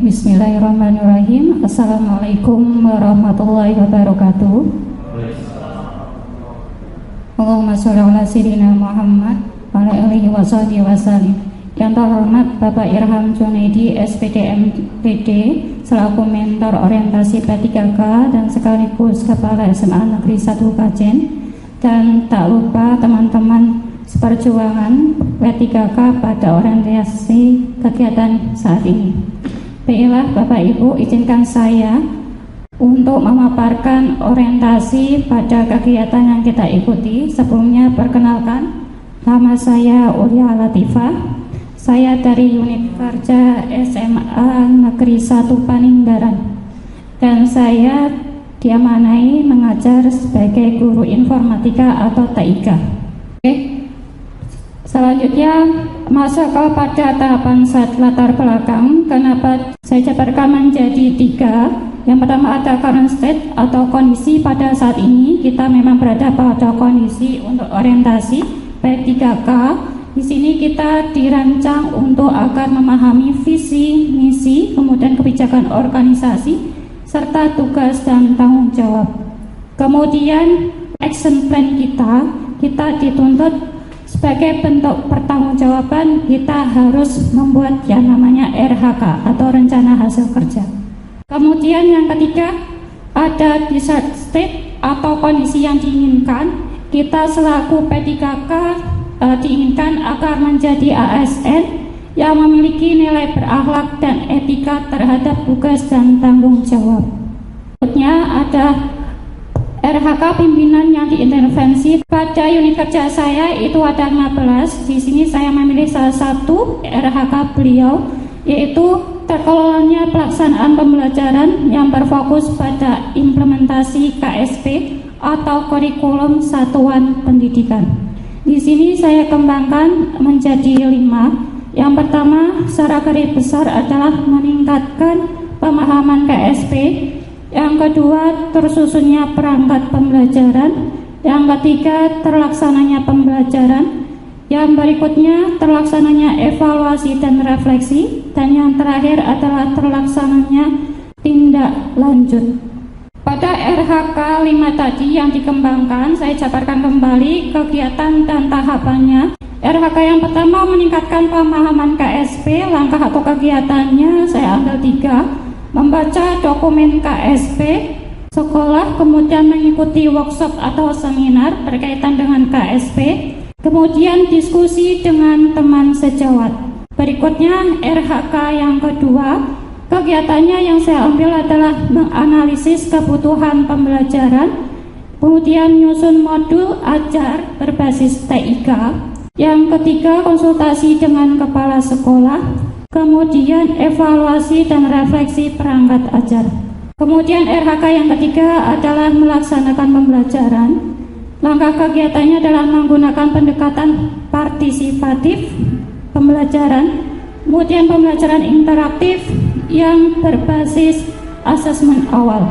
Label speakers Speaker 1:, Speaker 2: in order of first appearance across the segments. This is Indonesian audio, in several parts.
Speaker 1: Bismillahirrahmanirrahim. Assalamualaikum warahmatullahi wabarakatuh. Allahumma sholli ala sayyidina Muhammad wa ala alihi washabihi wasallim. Yang terhormat Bapak Irham Junaidi, SPDM PD, selaku mentor orientasi P3K dan sekaligus Kepala SMA Negeri 1 Kajen, dan tak lupa teman-teman seperjuangan P3K pada orientasi kegiatan saat ini. Baiklah Bapak Ibu, izinkan saya untuk memaparkan orientasi pada kegiatan yang kita ikuti. Sebelumnya perkenalkan, nama saya Ulia Latifah. Saya dari unit kerja SMA Negeri 1 Paninggaran, dan saya diamanai mengajar sebagai guru informatika atau TIK. Selanjutnya masuk kepada tahapan latar belakang. Kenapa saya jabarkan menjadi 3? Yang pertama ada current state atau kondisi pada saat ini. Kita memang berada pada kondisi untuk orientasi P3K. Di sini kita dirancang untuk agar memahami visi, misi, kemudian kebijakan organisasi, serta tugas dan tanggung jawab. Kemudian action plan kita dituntut sebagai bentuk pertanggungjawaban, kita harus membuat yang namanya RHK atau rencana hasil kerja. Kemudian yang ketiga ada desired state atau kondisi yang diinginkan. Kita selaku P3K diinginkan agar menjadi ASN yang memiliki nilai berakhlak dan etika terhadap tugas dan tanggung jawab. Berikutnya ada RHK pimpinan yang diintervensi. Pada unit kerja saya itu ada 15. Di sini saya memilih salah satu RHK beliau, yaitu terkelolanya pelaksanaan pembelajaran yang berfokus pada implementasi KSP atau kurikulum satuan pendidikan. Di sini saya kembangkan menjadi 5. Yang pertama, secara garis besar adalah meningkatkan pemahaman KSP. Yang kedua, tersusunnya perangkat pembelajaran. Yang ketiga, terlaksananya pembelajaran. Yang berikutnya, terlaksananya evaluasi dan refleksi. Dan yang terakhir adalah terlaksananya tindak lanjut. Pada RHK 5 tadi yang dikembangkan, saya jabarkan kembali kegiatan dan tahapannya. RHK yang pertama meningkatkan pemahaman KSP. Langkah atau kegiatannya saya ambil 3. Membaca dokumen KSP sekolah, kemudian mengikuti workshop atau seminar berkaitan dengan KSP, kemudian diskusi dengan teman sejawat. Berikutnya RHK yang kedua, kegiatannya yang saya ambil adalah menganalisis kebutuhan pembelajaran, kemudian menyusun modul ajar berbasis TIK. Yang ketiga, konsultasi dengan kepala sekolah, kemudian evaluasi dan refleksi perangkat ajar. Kemudian RHK yang ketiga adalah melaksanakan pembelajaran. Langkah kegiatannya adalah menggunakan pendekatan partisipatif pembelajaran, kemudian pembelajaran interaktif yang berbasis asesmen awal.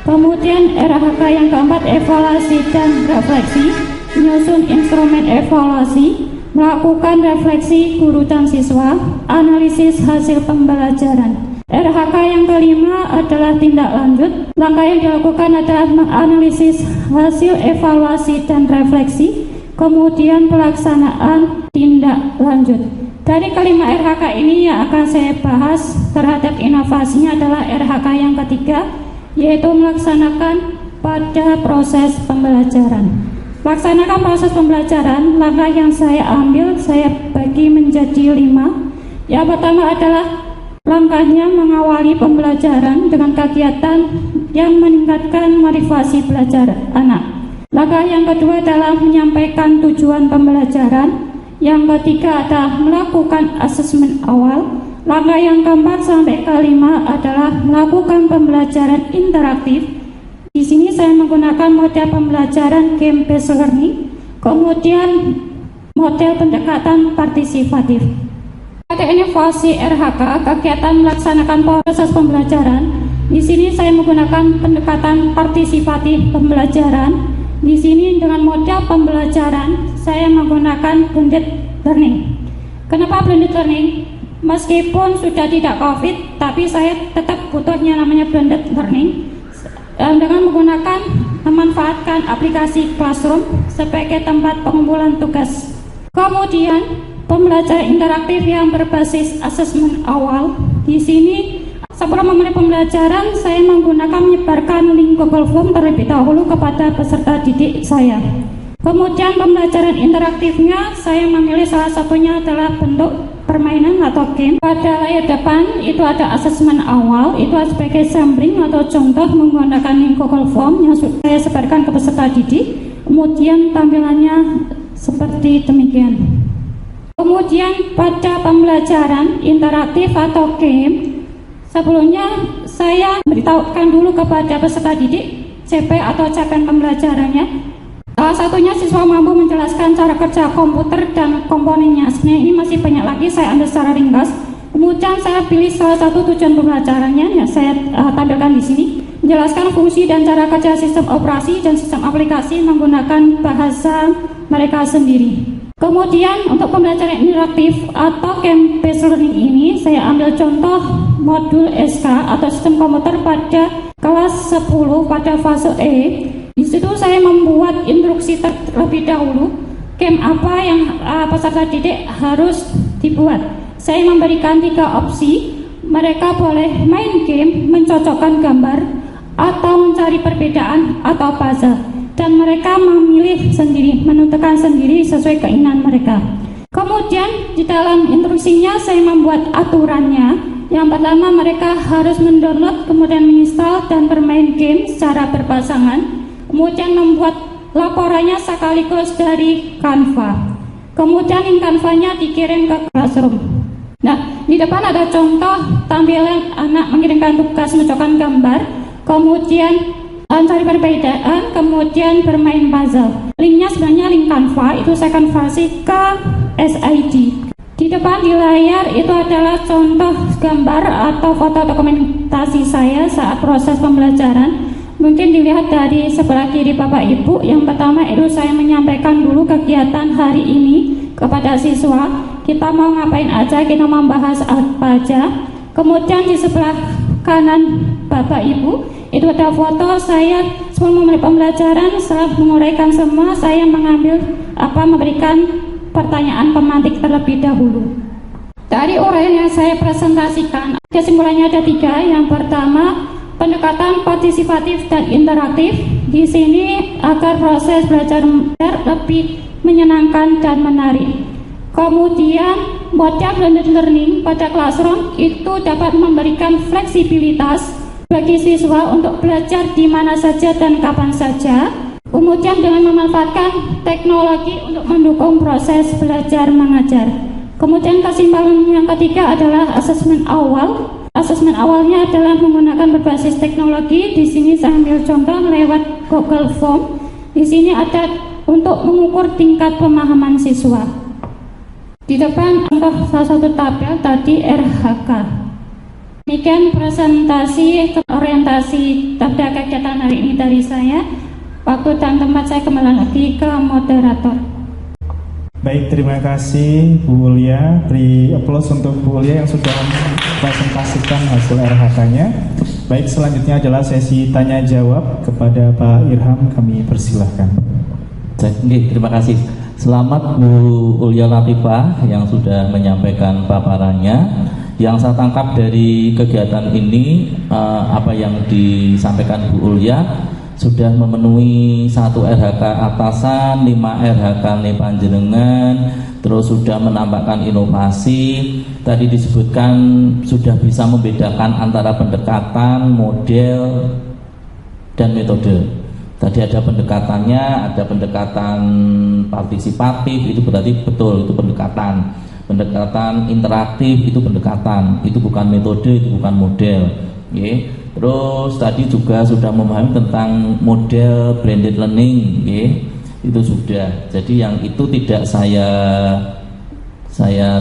Speaker 1: Kemudian RHK yang keempat, evaluasi dan refleksi, menyusun instrumen evaluasi, melakukan refleksi guru dan siswa, analisis hasil pembelajaran. RHK yang kelima adalah tindak lanjut. Langkah yang dilakukan adalah menganalisis hasil evaluasi dan refleksi, kemudian pelaksanaan tindak lanjut. Dari kelima RHK ini yang akan saya bahas terhadap inovasinya adalah RHK yang ketiga, yaitu melaksanakan pada proses pembelajaran. Laksanakan proses pembelajaran. Langkah yang saya ambil saya bagi menjadi 5. Yang pertama adalah langkahnya mengawali pembelajaran dengan kegiatan yang meningkatkan motivasi belajar anak. Langkah yang kedua adalah menyampaikan tujuan pembelajaran. Yang ketiga adalah melakukan asesmen awal. Langkah yang keempat sampai kelima adalah melakukan pembelajaran interaktif. Di sini saya menggunakan model pembelajaran game based learning, kemudian model pendekatan partisipatif. Pada inovasi RHK, kegiatan melaksanakan proses pembelajaran. Di sini saya menggunakan pendekatan partisipatif pembelajaran, Di sini dengan model pembelajaran saya menggunakan blended learning. Kenapa blended learning? Meskipun sudah tidak COVID, tapi saya tetap butuhnya namanya blended learning dengan memanfaatkan aplikasi Classroom sebagai tempat pengumpulan tugas. Kemudian pembelajaran interaktif yang berbasis asesmen awal. Di sini sebelum memulai pembelajaran, saya menyebarkan link Google Form terlebih dahulu kepada peserta didik saya. Kemudian pembelajaran interaktifnya, saya memilih salah satunya adalah bentuk permainan atau game. Pada layar depan itu ada asesmen awal, itu sebagai sampling atau contoh menggunakan link Google Form yang saya sebarkan ke peserta didik. Kemudian tampilannya seperti demikian. Kemudian pada pembelajaran interaktif atau game, sebelumnya saya beritahukan dulu kepada peserta didik CP atau capaian pembelajarannya. Salah satunya siswa mampu menjelaskan cara kerja komputer dan komponennya. Sebenarnya ini masih banyak lagi, saya ambil secara ringkas. Kemudian saya pilih salah satu tujuan pembelajarannya yang saya tampilkan di sini. Menjelaskan fungsi dan cara kerja sistem operasi dan sistem aplikasi menggunakan bahasa mereka sendiri. Kemudian untuk pembelajaran interaktif atau game-based learning ini, saya ambil contoh modul SK atau sistem komputer pada kelas 10 pada fase E. Di situ saya membuat instruksi terlebih dahulu game apa yang peserta didik harus dibuat. Saya memberikan 3 opsi. Mereka boleh main game, mencocokkan gambar, atau mencari perbedaan atau puzzle. Dan mereka memilih sendiri, menentukan sendiri sesuai keinginan mereka. Kemudian di dalam instruksinya saya membuat aturannya. Yang pertama, mereka harus mendownload, kemudian menginstal dan bermain game secara berpasangan. Kemudian membuat laporannya sekaligus dari Canva. Kemudian link Canva-nya dikirim ke Classroom. Nah, di depan ada contoh tampilan anak mengirimkan tugas mencocokkan gambar, kemudian mencari perbedaan, kemudian bermain puzzle. Linknya sebenarnya link Canva, itu saya konversi ke SID. Di depan di layar itu adalah contoh gambar atau foto dokumentasi saya saat proses pembelajaran. Mungkin dilihat dari sebelah kiri Bapak Ibu. Yang pertama itu saya menyampaikan dulu kegiatan hari ini kepada siswa. Kita mau ngapain aja, kita mau bahas apa aja. Kemudian di sebelah kanan Bapak Ibu itu ada foto saya sebelum memulai pembelajaran. Setelah menguraikan semua, saya memberikan pertanyaan pemantik terlebih dahulu. Dari uraian yang saya presentasikan, kesimpulannya ada 3. Yang pertama, pendekatan partisipatif dan interaktif. Di sini agar proses belajar lebih menyenangkan dan menarik. Kemudian model blended learning pada Classroom itu dapat memberikan fleksibilitas bagi siswa untuk belajar di mana saja dan kapan saja. Kemudian dengan memanfaatkan teknologi untuk mendukung proses belajar mengajar. Kemudian kesimpulan yang ketiga adalah asesmen awal. Asesmen awalnya adalah menggunakan berbasis teknologi. Di sini saya ambil contoh lewat Google Form. Di sini ada untuk mengukur tingkat pemahaman siswa. Di depan contoh salah satu tabel tadi RHK. Demikian presentasi orientasi pada kegiatan hari ini dari saya. Waktu dan tempat saya kembali lagi ke moderator.
Speaker 2: Baik, terima kasih Bu Ulia. Beri aplaus untuk Bu Ulia yang sudah presentasikan hasil RHK-nya. Baik, selanjutnya adalah sesi tanya jawab kepada Pak Irham. Kami persilahkan.
Speaker 3: Terima kasih. Selamat Bu Ulia Latifah yang sudah menyampaikan paparannya. Yang saya tangkap dari kegiatan ini, apa yang disampaikan Bu Ulia sudah memenuhi 1 RHK atasan, 5 RHK panjenengan, terus sudah menambahkan inovasi. Tadi disebutkan sudah bisa membedakan antara pendekatan, model, dan metode. Tadi ada pendekatannya, ada pendekatan partisipatif, itu berarti betul, itu pendekatan. Pendekatan interaktif, itu pendekatan, itu bukan metode, itu bukan model. Okay. Terus tadi juga sudah memahami tentang model blended learning, itu sudah. Jadi yang itu tidak saya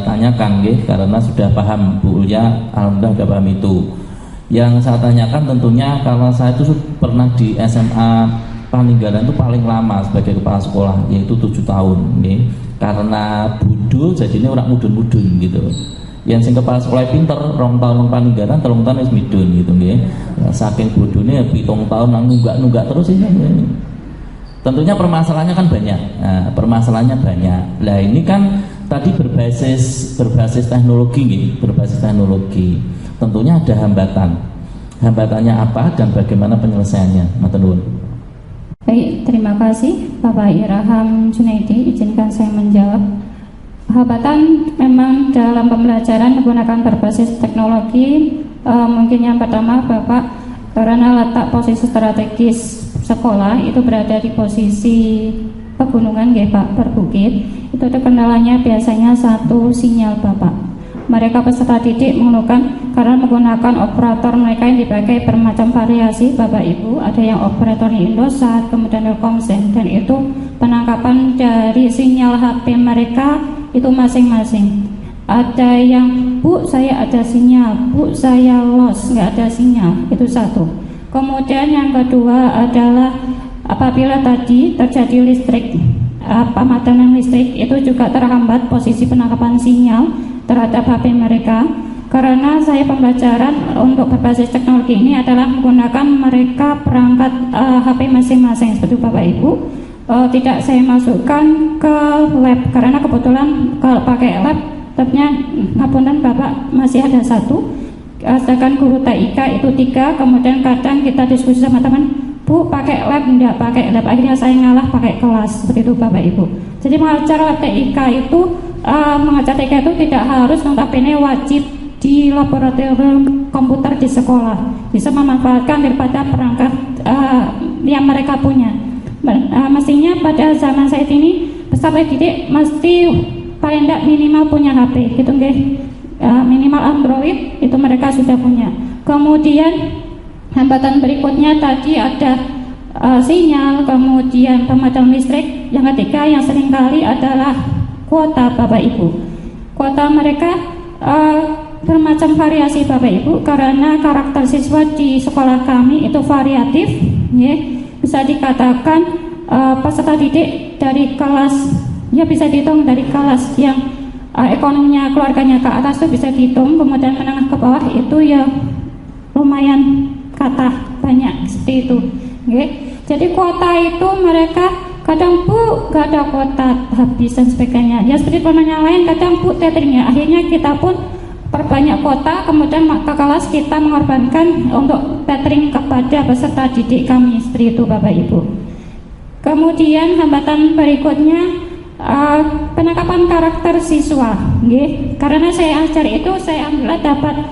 Speaker 3: tanyakan, karena sudah paham Bu Ulia, alhamdulillah sudah paham itu. Yang saya tanyakan tentunya, kalau saya itu pernah di SMA Paninggalan itu paling lama sebagai kepala sekolah, yaitu 7 tahun. Nih, karena budul jadinya orang mudun-mudun gitu. Yang sing kepala sekolah pinter, 2 tahun Paninggalan, 3 tahun wis midun gitu nggih. Saking bodone 7 tahun nunggak-nunggak terus ini. Tentunya permasalahannya kan banyak. Nah, permasalahannya banyak. Lah ini kan tadi berbasis teknologi nggih, berbasis teknologi. Tentunya ada hambatan. Hambatannya apa dan bagaimana penyelesaiannya? Matur nuwun.
Speaker 1: Baik, terima kasih Bapak Irham Junaidi, izinkan saya menjawab. Hambatan memang dalam pembelajaran menggunakan berbasis teknologi, mungkin yang pertama Bapak, karena letak posisi strategis sekolah itu berada di posisi pegunungan ya Pak, berbukit, itu kendalanya biasanya satu sinyal Bapak. Mereka peserta didik mengeluhkan karena menggunakan operator mereka yang dipakai bermacam variasi Bapak Ibu. Ada yang operatornya Indosat, kemudian Telkomsel, dan itu penangkapan dari sinyal HP mereka itu masing-masing. Ada yang, Bu saya ada sinyal, Bu saya lost, nggak ada sinyal, itu satu. Kemudian yang kedua adalah apabila tadi terjadi listrik, pemadaman listrik, itu juga terhambat posisi penangkapan sinyal terhadap HP mereka, karena saya pembelajaran untuk berbasis teknologi ini adalah menggunakan mereka perangkat HP masing-masing seperti Bapak Ibu. Tidak saya masukkan ke lab karena kebetulan kalau pakai laptopnya ngapunten Bapak masih ada 1, sedangkan guru TIK itu 3. Kemudian kadang kita diskusi sama teman, Bu pakai lab enggak pakai lab, akhirnya saya ngalah pakai kelas seperti itu Bapak Ibu. Jadi mengajar TIK itu mengajar TIK itu tidak harus notabene wajib di laboratorium komputer di sekolah, bisa memanfaatkan daripada perangkat yang mereka punya. Mestinya pada zaman saat ini peserta didik mesti paling tidak minimal punya HP gitu nggih. Minimal Android itu mereka sudah punya. Kemudian hambatan berikutnya tadi ada sinyal, kemudian pemadam listrik. Yang ketiga yang seringkali adalah kuota Bapak Ibu. Kuota mereka bermacam variasi Bapak Ibu, karena karakter siswa di sekolah kami itu variatif ya. Bisa dikatakan peserta didik dari kelas, ya bisa dihitung dari kelas yang ekonominya keluarganya ke atas itu bisa dihitung, kemudian menengah ke bawah itu ya lumayan kata banyak seperti itu okay. Jadi kuota itu mereka kadang Bu gak ada kuota habis dan sebagainya ya, seperti yang lain kadang Bu tetheringnya, akhirnya kita pun perbanyak kuota, kemudian maka kelas kita mengorbankan untuk tethering kepada peserta didik kami seperti itu Bapak Ibu. Kemudian hambatan berikutnya penangkapan karakter siswa okay. Karena saya ajar itu saya ambil dapat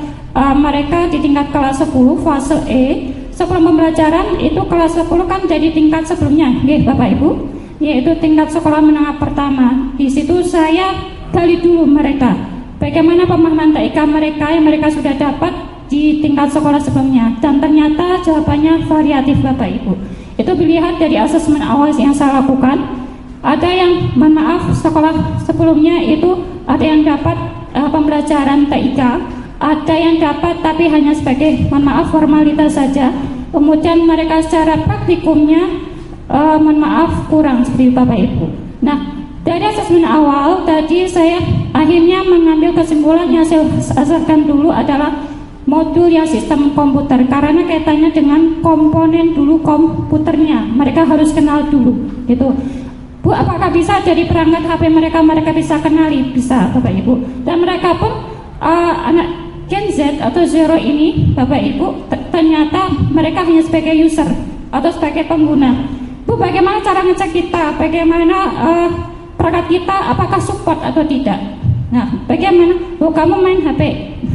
Speaker 1: mereka di tingkat kelas 10 fase E. Sebelum pembelajaran itu kelas 10 kan jadi tingkat sebelumnya nggih Bapak Ibu, yaitu tingkat sekolah menengah pertama. Di situ saya gali dulu mereka bagaimana pemahaman TIK mereka yang mereka sudah dapat di tingkat sekolah sebelumnya, dan ternyata jawabannya variatif Bapak Ibu. Itu dilihat dari asesmen awal yang saya lakukan. Ada yang mohon maaf sekolah sebelumnya itu ada yang dapat pembelajaran TIK, ada yang dapat tapi hanya sebagai mohon maaf formalitas saja. Kemudian mereka secara praktikumnya mohon maaf kurang seperti Bapak Ibu. Nah, dari asesmen awal tadi saya akhirnya mengambil kesimpulan yang saya asaskan dulu adalah modul yang sistem komputer, karena kaitannya dengan komponen dulu komputernya. Mereka harus kenal dulu gitu. Bu, apakah bisa dari perangkat HP mereka bisa kenali? Bisa Bapak Ibu. Dan mereka pun anak Gen Z atau Zero ini Bapak Ibu ternyata mereka hanya sebagai user atau sebagai pengguna. Bu, bagaimana cara ngecek kita? Bagaimana perangkat kita apakah support atau tidak? Nah, bagaimana? Bu, kamu main HP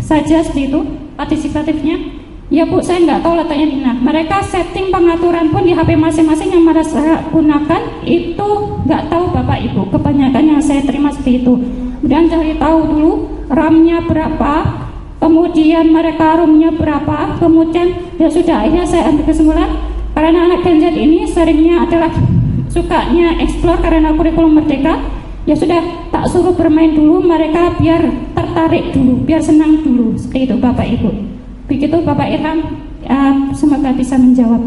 Speaker 1: saja seperti itu partisipatifnya? Ya Bu, saya nggak tahu letaknya di mana. Mereka setting pengaturan pun di HP masing-masing yang mereka gunakan itu nggak tahu Bapak Ibu. Kebanyakan yang saya terima seperti itu. Kemudian cari tahu dulu RAM-nya berapa, kemudian mereka ROM-nya berapa, kemudian ya sudah, akhirnya saya ambil kesimpulan karena anak Gen Z ini seringnya adalah sukanya explore karena kurikulum merdeka, ya sudah tak suruh bermain dulu, mereka biar tertarik dulu, biar senang dulu, seperti itu Bapak Ibu. Begitu Bapak Irham, semoga bisa menjawab.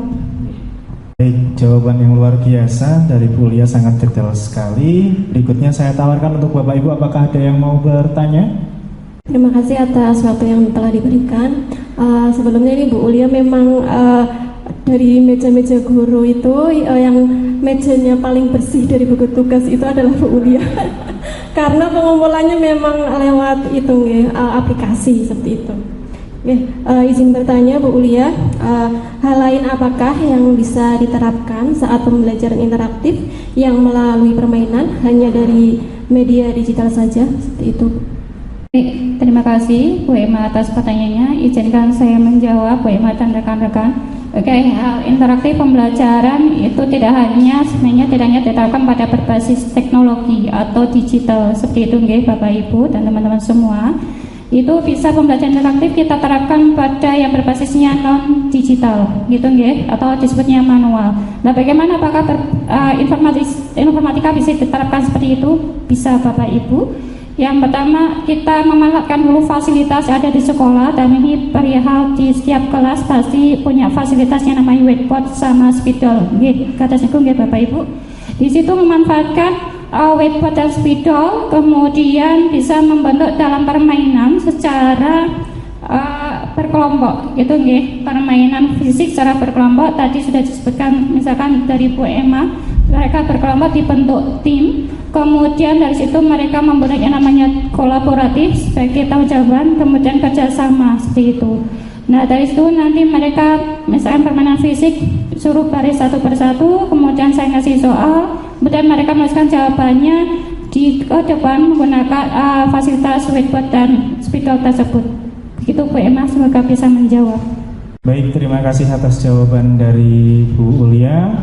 Speaker 2: Baik, jawaban yang luar biasa dari Bu Lia, sangat detail sekali. Berikutnya saya tawarkan untuk Bapak Ibu, apakah ada yang mau bertanya?
Speaker 4: Terima kasih atas waktu yang telah diberikan. Sebelumnya ini Bu Ulia memang dari meja-meja guru itu yang mejanya paling bersih dari buku tugas itu adalah Bu Ulia. Karena pengumpulannya memang lewat aplikasi seperti itu. Izin bertanya Bu Ulia, hal lain apakah yang bisa diterapkan saat pembelajaran interaktif yang melalui permainan hanya dari media digital saja seperti itu?
Speaker 1: Terima kasih Bu Emma atas pertanyaannya. Izinkan saya menjawab Bu Emma dan rekan-rekan. Hal interaktif pembelajaran itu tidak hanya diterapkan pada berbasis teknologi atau digital seperti itu Bapak Ibu dan teman-teman semua. Itu bisa pembelajaran interaktif kita terapkan pada yang berbasisnya non digital gitu atau disebutnya manual. Nah, bagaimana apakah informatika bisa diterapkan seperti itu? Bisa Bapak Ibu. Yang pertama, kita memanfaatkan dulu fasilitas yang ada di sekolah, dan ini perihal di setiap kelas pasti punya fasilitas yang namanya whiteboard sama spidol. Kata Bapak Ibu. Di situ memanfaatkan whiteboard dan spidol, kemudian bisa membentuk dalam permainan secara berkelompok gitu permainan fisik secara berkelompok. Tadi sudah disebutkan misalkan dari Bu Emma, mereka berkelompok dibentuk tim, kemudian dari situ mereka membentuk yang namanya kolaboratif sebagai tanggung jawaban, kemudian kerjasama seperti itu. Nah, dari situ nanti mereka misalkan permainan fisik suruh baris satu persatu, kemudian saya ngasih soal, kemudian mereka menuliskan jawabannya di depan menggunakan fasilitas whiteboard dan spidol tersebut. Begitu Bu Emma, semoga bisa menjawab.
Speaker 2: Baik, terima kasih atas jawaban dari Bu Ulia.